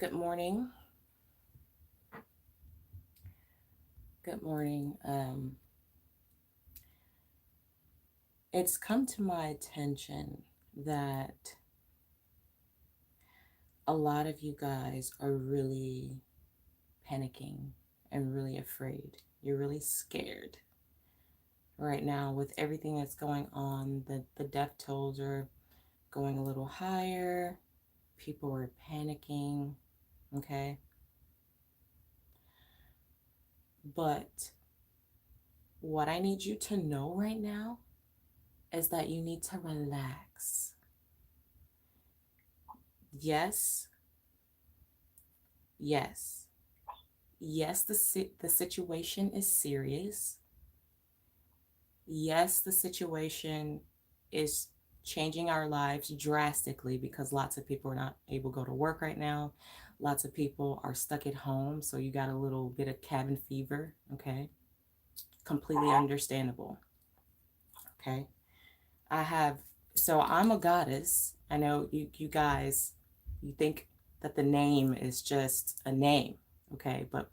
Good morning. Good morning. It's come to my attention that a lot of you guys are really panicking and really afraid. You're really scared right now with everything that's going on. The death tolls are going a little higher. People are panicking. Okay. But what I need you to know right now is that you need to relax. Yes, yes, yes, the situation is serious. Yes, the situation is changing our lives drastically because lots of people are not able to go to work right now. Lots of people are stuck at home, so you got a little bit of cabin fever, okay? Completely understandable, okay? I have so I'm a goddess. I know you guys you think that the name is just a name, okay? But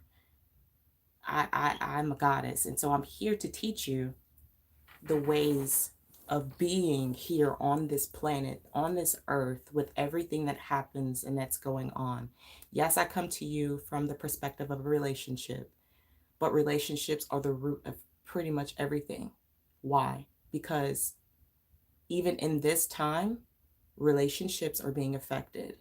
I'm a goddess, and so I'm here to teach you the ways of being here on this planet, on this earth, with everything that happens and that's going on. Yes, I come to you from the perspective of a relationship, but relationships are the root of pretty much everything. Why? Because even in this time, relationships are being affected.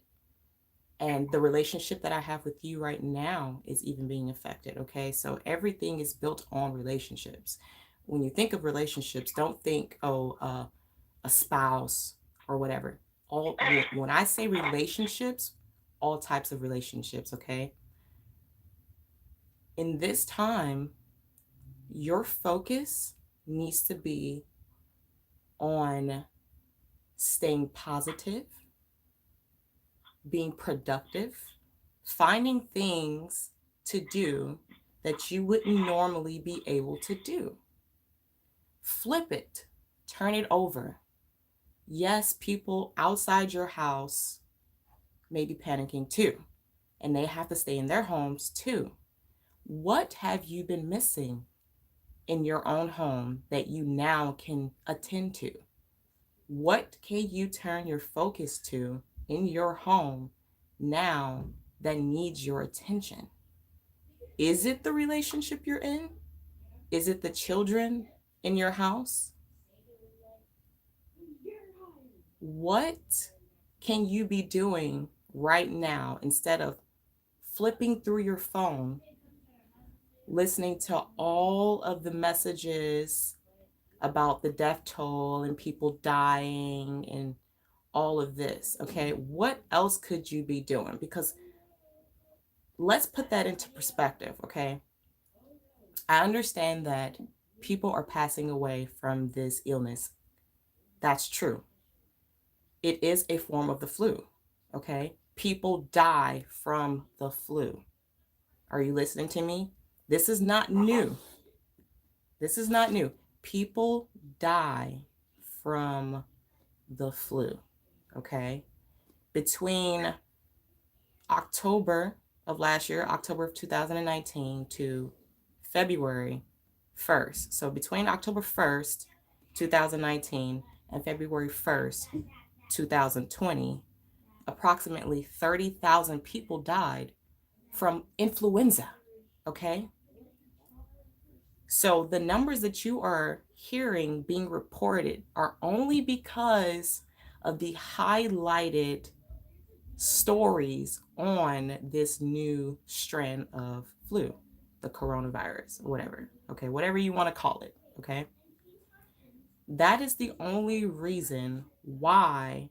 And the relationship that I have with you right now is even being affected. Okay. So everything is built on relationships. When you think of relationships, don't think, a spouse or whatever. All when I say relationships, all types of relationships. Okay. In this time, your focus needs to be on staying positive, being productive, finding things to do that you wouldn't normally be able to do. Flip it, turn it over. Yes, people outside your house may be panicking too, and they have to stay in their homes too. What have you been missing in your own home that you now can attend to? What can you turn your focus to in your home now that needs your attention? Is it the relationship you're in? Is it the children in your house? What can you be doing right now instead of flipping through your phone, listening to all of the messages about the death toll and people dying and all of this? Okay, what else could you be doing? Because let's put that into perspective. Okay, I understand that people are passing away from this illness. That's true. It is a form of the flu. Okay, people die from the flu. Are you listening to me? This is not new. This is not new. People die from the flu. Okay, between October of last year, October of 2019 to February 1st. So between October 1st, 2019 and February 1st, 2020, approximately 30,000 people died from influenza. Okay? So the numbers that you are hearing being reported are only because of the highlighted stories on this new strand of flu, the coronavirus, or whatever. Okay, whatever you want to call it. Okay, that is the only reason why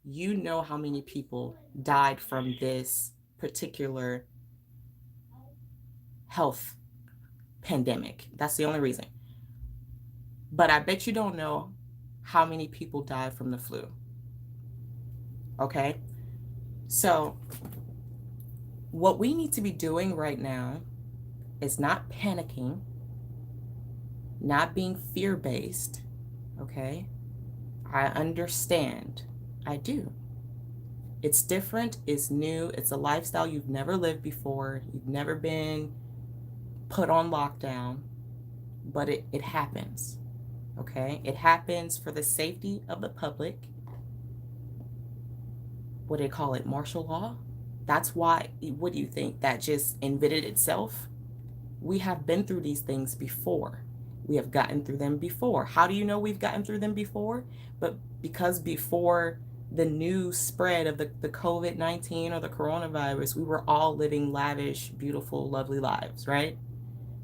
you know how many people died from this particular health pandemic. That's the only reason. But I bet you don't know how many people died from the flu. Okay, so what we need to be doing right now is not panicking, not being fear based. Okay, I understand. I do. It's different, it's new, it's a lifestyle you've never lived before, you've never been put on lockdown, but it happens. Okay? It happens for the safety of the public. What do they call it? Martial law? That's why, what do you think? That just invented itself? We have been through these things before. We have gotten through them before. How do you know we've gotten through them before? But because before the news spread of the COVID-19 or the coronavirus, we were all living lavish, beautiful, lovely lives, right?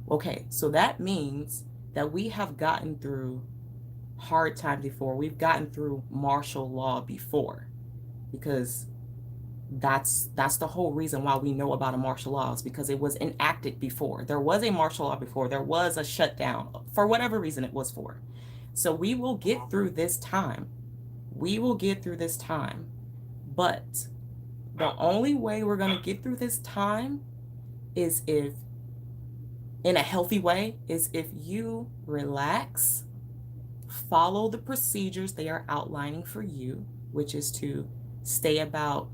Okay, so that means that we have gotten through hard times before. We've gotten through martial law before, because that's the whole reason why we know about a martial law, is because it was enacted before. There was a martial law before. There was a shutdown for whatever reason it was for. So we will get through this time. We will get through this time. But the only way we're going to get through this time is if, in a healthy way, is if you relax, follow the procedures they are outlining for you, which is to stay about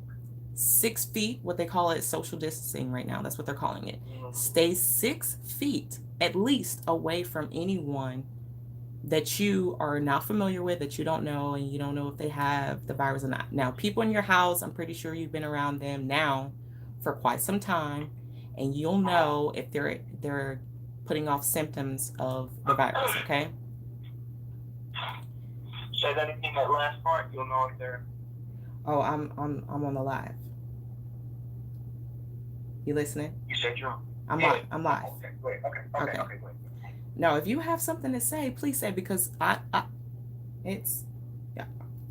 6 feet, what they call it, social distancing right now. That's what they're calling it. Stay 6 feet at least away from anyone that you are not familiar with, that you don't know, and you don't know if they have the virus or not. Now, people in your house, I'm pretty sure you've been around them now for quite some time, and you'll know if they're putting off symptoms of the virus, okay? Say that again, that last part, you'll know if they're... Oh, I'm on the live. You listening? You said you're... I'm live. I'm live. Okay, wait, okay, wait. No, if you have something to say, please say, because it's,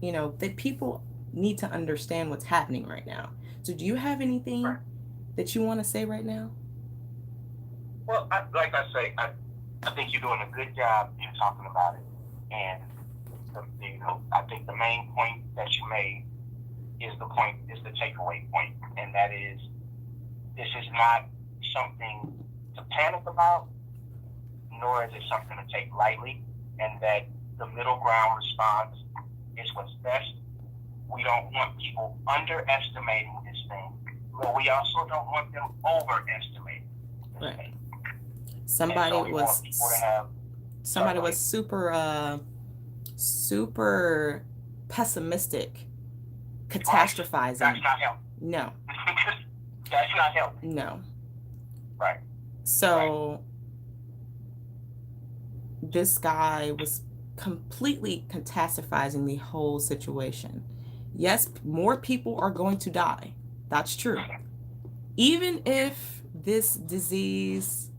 you know, that people need to understand what's happening right now. So do you have anything that you want to say right now? Well, like I say, I think you're doing a good job in talking about it. And, you know, I think the main point that you made is the takeaway point. And that is, this is not something to panic about, nor is it something to take lightly, and that the middle ground response is what's best. We don't want people underestimating this thing, but we also don't want them overestimating this thing. Somebody was super pessimistic, catastrophizing. That's not helping. No. That's not helping. No. Right. So this guy was completely catastrophizing the whole situation. Yes, more people are going to die. That's true. Even if this disease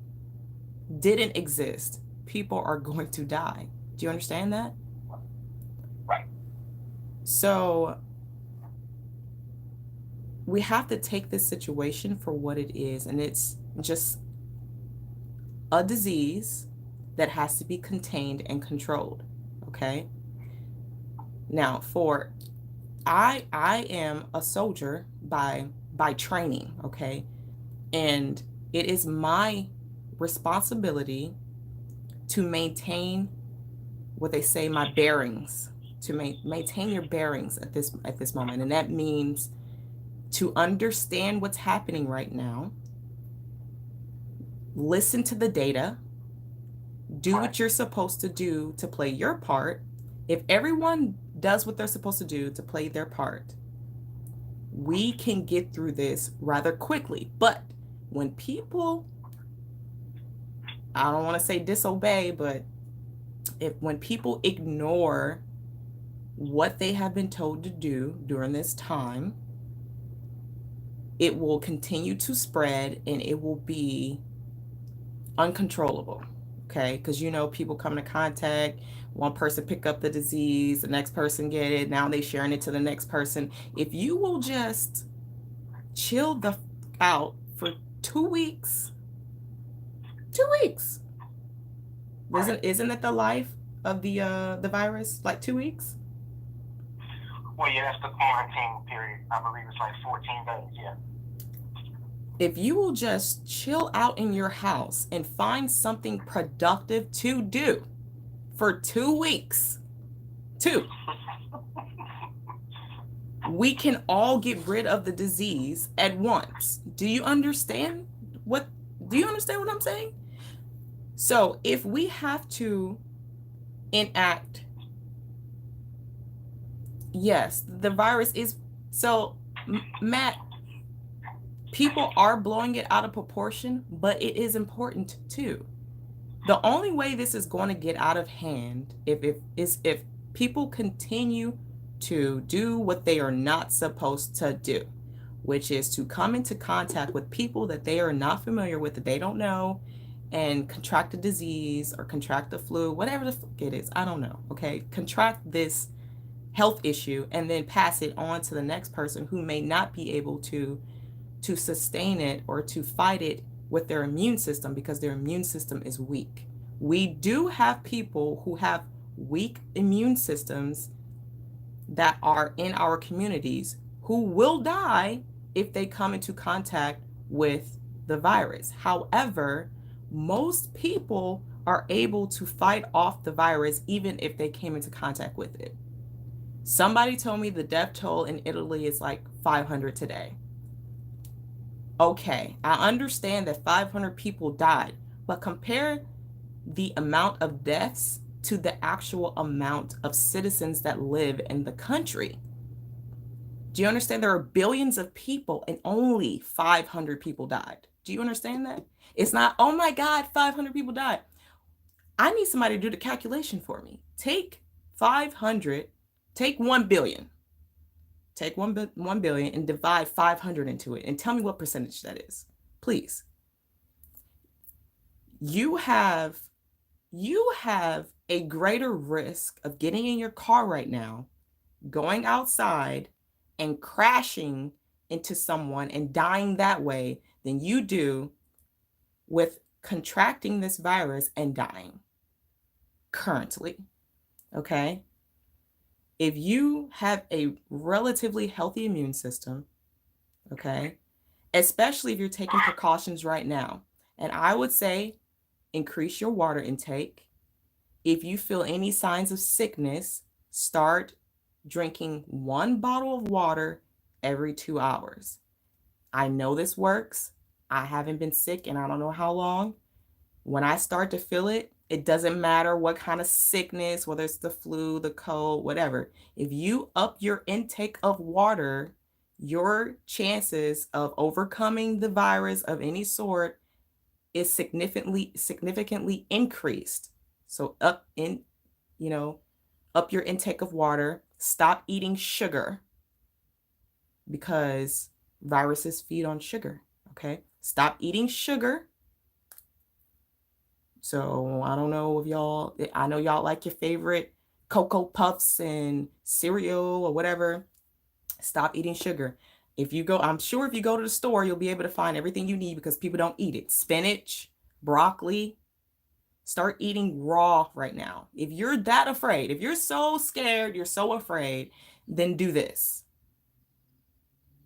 didn't exist, people are going to die. Do you understand that? Right. So we have to take this situation for what it is, and it's just a disease that has to be contained and controlled. Okay? Now, I am a soldier by training, okay? And it is my responsibility to maintain what they say, my bearings, to maintain your bearings at this moment. And that means to understand what's happening right now, listen to the data, do what you're supposed to do to play your part. If everyone does what they're supposed to do to play their part, we can get through this rather quickly. But when people, I don't want to say disobey, but when people ignore what they have been told to do during this time, it will continue to spread and it will be uncontrollable. Okay, because you know, people come into contact, one person pick up the disease, the next person get it, now they sharing it to the next person. If you will just chill out for 2 weeks, 2 weeks, isn't it the life of the virus, like 2 weeks? Well, yeah, that's the quarantine period. I believe it's like 14 days, yeah. If you will just chill out in your house and find something productive to do for 2 weeks, we can all get rid of the disease at once. What do you understand what I'm saying? So if we have to enact, yes, the virus is, so Matt, people are blowing it out of proportion, but it is important too. The only way this is going to get out of hand if people continue to do what they are not supposed to do, which is to come into contact with people that they are not familiar with, that they don't know, and contract a disease or contract the flu, whatever the fuck it is. I don't know. Okay. Contract this health issue and then pass it on to the next person who may not be able to sustain it or to fight it with their immune system because their immune system is weak. We do have people who have weak immune systems that are in our communities who will die if they come into contact with the virus. However, most people are able to fight off the virus even if they came into contact with it. Somebody told me the death toll in Italy is like 500 today. Okay, I understand that 500 people died, but compare the amount of deaths to the actual amount of citizens that live in the country. Do you understand there are billions of people and only 500 people died? Do you understand that? It's not, oh my God, 500 people died. I need somebody to do the calculation for me. Take 500, take 1 billion. Take 1 billion and divide 500 into it and tell me what percentage that is. Please. You have a greater risk of getting in your car right now, going outside and crashing into someone and dying that way than you do with contracting this virus and dying currently. Okay? If you have a relatively healthy immune system, okay, especially if you're taking precautions right now, and I would say increase your water intake. If you feel any signs of sickness, start drinking 1 bottle of water every 2 hours. I know this works. I haven't been sick and I don't know how long. When I start to feel it, it doesn't matter what kind of sickness, whether it's the flu, the cold, whatever. If you up your intake of water, your chances of overcoming the virus of any sort is significantly increased. So up your intake of water, stop eating sugar because viruses feed on sugar, okay? Stop eating sugar. So I don't know if I know y'all like your favorite Cocoa Puffs and cereal or whatever. Stop eating sugar. I'm sure if you go to the store, you'll be able to find everything you need because people don't eat it. Spinach, broccoli. Start eating raw right now. If you're that afraid, if you're so scared, you're so afraid, then do this.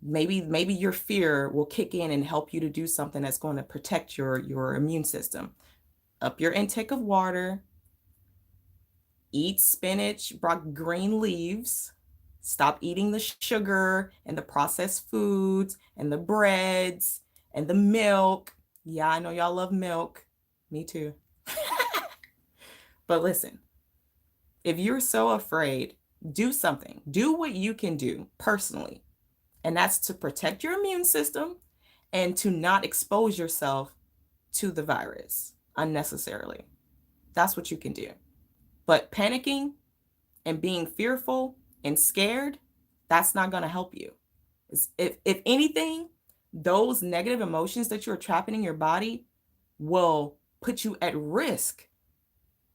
Maybe your fear will kick in and help you to do something that's going to protect your immune system. Up your intake of water. Eat spinach, green leaves. Stop eating the sugar and the processed foods and the breads and the milk. Yeah, I know y'all love milk. Me too. But listen, if you're so afraid, do something. Do what you can do personally. And that's to protect your immune system and to not expose yourself to the virus unnecessarily. That's what you can do. But panicking and being fearful and scared, that's not going to help you. If anything, those negative emotions that you're trapping in your body will put you at risk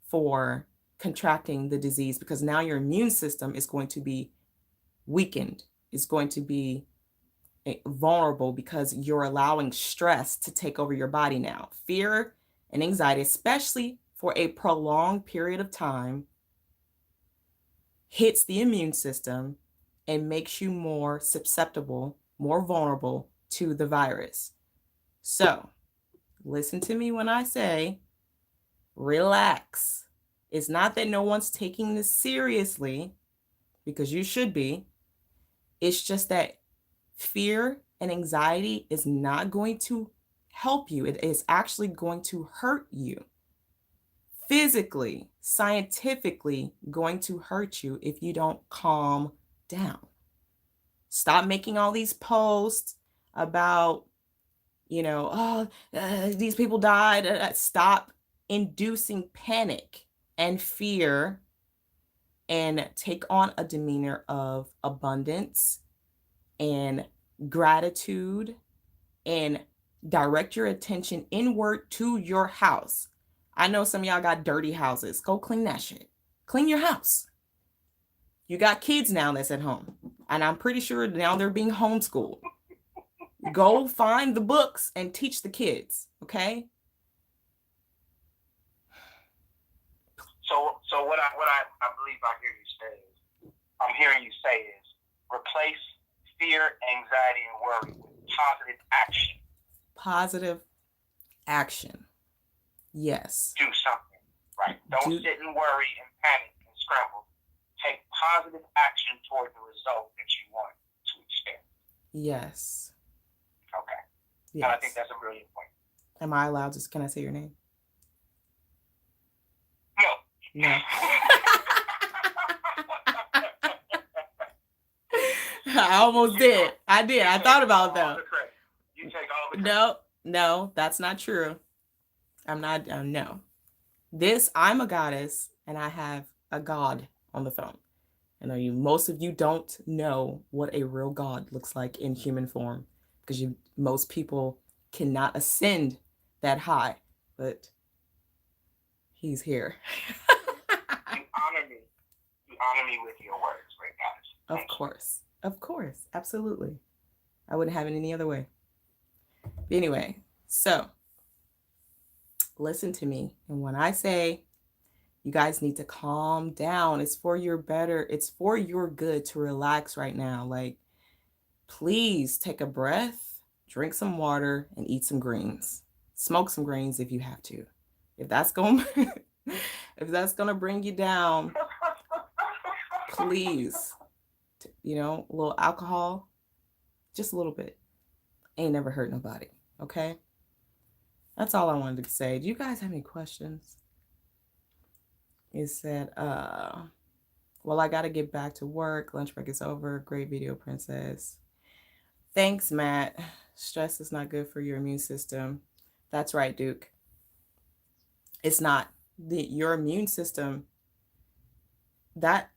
for contracting the disease because now your immune system is going to be weakened, is going to be vulnerable because you're allowing stress to take over your body now. Fear and anxiety, especially for a prolonged period of time, hits the immune system and makes you more susceptible, more vulnerable to the virus. So, listen to me when I say relax. It's not that no one's taking this seriously, because you should be. It's just that fear and anxiety is not going to help you. It is actually going to hurt you. Physically, scientifically going to hurt you if you don't calm down. Stop making all these posts about, oh, these people died. Stop inducing panic and fear and take on a demeanor of abundance and gratitude and direct your attention inward to your house. I know some of y'all got dirty houses. Go clean that shit. Clean your house. You got kids now that's at home, and I'm pretty sure now they're being homeschooled. Go find the books and teach the kids, okay? So what I believe I'm hearing you say is replace fear, anxiety, and worry with positive action. Positive action. Yes. Do something, right? Don't sit and worry and panic and scramble. Take positive action toward the result that you want to expect. Yes. Okay. Yes. And I think that's a brilliant point. Am I allowed to, can I say your name? No. I almost did. I did. I thought about that. You take all the credit. No, that's not true. I'm not, no. I'm a goddess, and I have a god on the phone. I know most of you don't know what a real god looks like in human form, because most people cannot ascend that high, but he's here. You honor me with your words, right, guys? Of course, absolutely. I wouldn't have it any other way. But anyway, so listen to me. And when I say you guys need to calm down, it's for your better. It's for your good to relax right now. Like, please take a breath, drink some water, and eat some greens. Smoke some greens if you have to. If that's going to bring you down, please, a little alcohol, just a little bit. Ain't never hurt nobody, okay? That's all I wanted to say. Do you guys have any questions? He said, well, I got to get back to work. Lunch break is over. Great video, princess. Thanks, Matt. Stress is not good for your immune system. That's right, Duke. It's not. Your immune system, that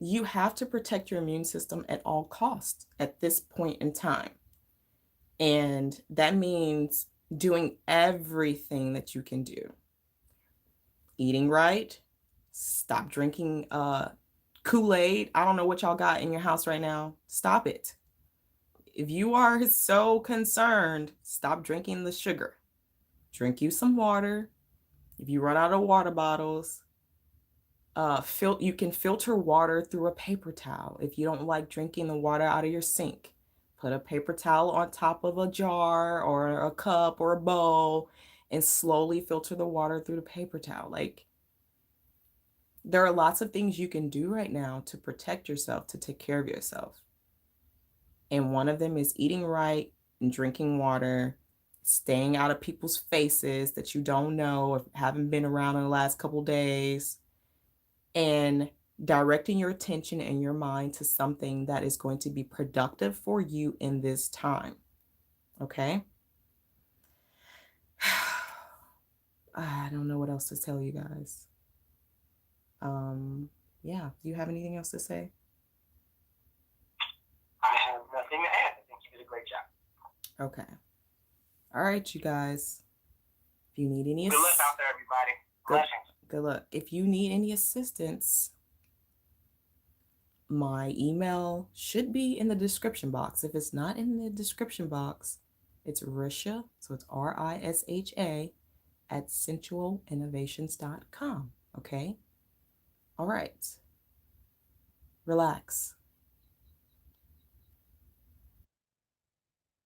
you have to protect your immune system at all costs at this point in time. And that means doing everything that you can do. Eating right. Stop drinking Kool-Aid. I don't know what y'all got in your house right now. Stop it. If you are so concerned, stop drinking the sugar. Drink you some water. If you run out of water bottles, you can filter water through a paper towel. If you don't like drinking the water out of your sink, put a paper towel on top of a jar or a cup or a bowl and slowly filter the water through the paper towel. Like, there are lots of things you can do right now to protect yourself, to take care of yourself. And one of them is eating right and drinking water, staying out of people's faces that you don't know or haven't been around in the last couple days, and directing your attention and your mind to something that is going to be productive for you in this time. Okay? I don't know what else to tell you guys. Yeah. Do you have anything else to say? I have nothing to add. I think you did a great job. Okay. All right, you guys. If you need any good luck out there, everybody. Blessings. Good luck. If you need any assistance, my email should be in the description box. If it's not in the description box, it's Risha, so it's RISHA at sensualinnovations.com. Okay? All right. Relax.